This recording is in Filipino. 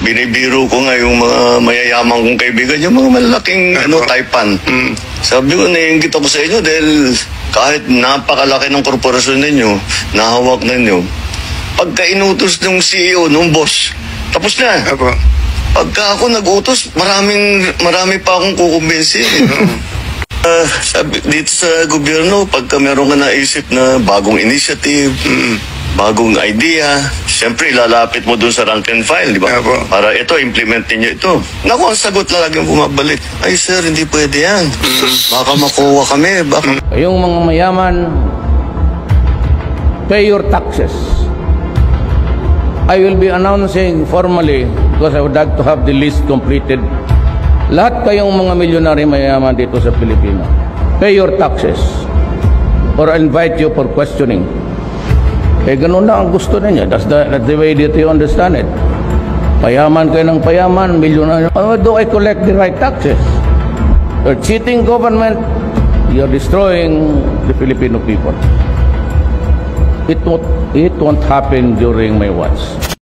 Binibiro ko nga yung mga mayayaman kong kaibigan, yung mga malaking taipan. Sabi ko, naiingit ako sa inyo dahil kahit napakalaki ng korporasyon ninyo, nahawak ninyo, pagka inutos ng CEO, ng boss, tapos na. Pagka ako nag-utos, marami pa akong kukumbinsi. Sabi, dito sa gobyerno, pagka meron ka naisip na bagong initiative, bagong idea, siyempre lalapit mo dun sa rank and file, di ba? Para ito, implementin nyo ito. Naku, ang sagot na lagi bumabalik. Ay sir, hindi pwede yan. Baka makuha kami. Yung mga mayaman, pay your taxes. I will be announcing formally, because I would like to have the list completed. Lahat kayong mga milyonary mayaman dito sa Pilipinas, pay your taxes or I invite you for questioning. Ganun na ang gusto ninyo. That's the way that you understand it. Payaman kayo ng payaman, milyonary. How do I collect the right taxes? You're cheating government. You're destroying the Filipino people. It won't happen during my watch.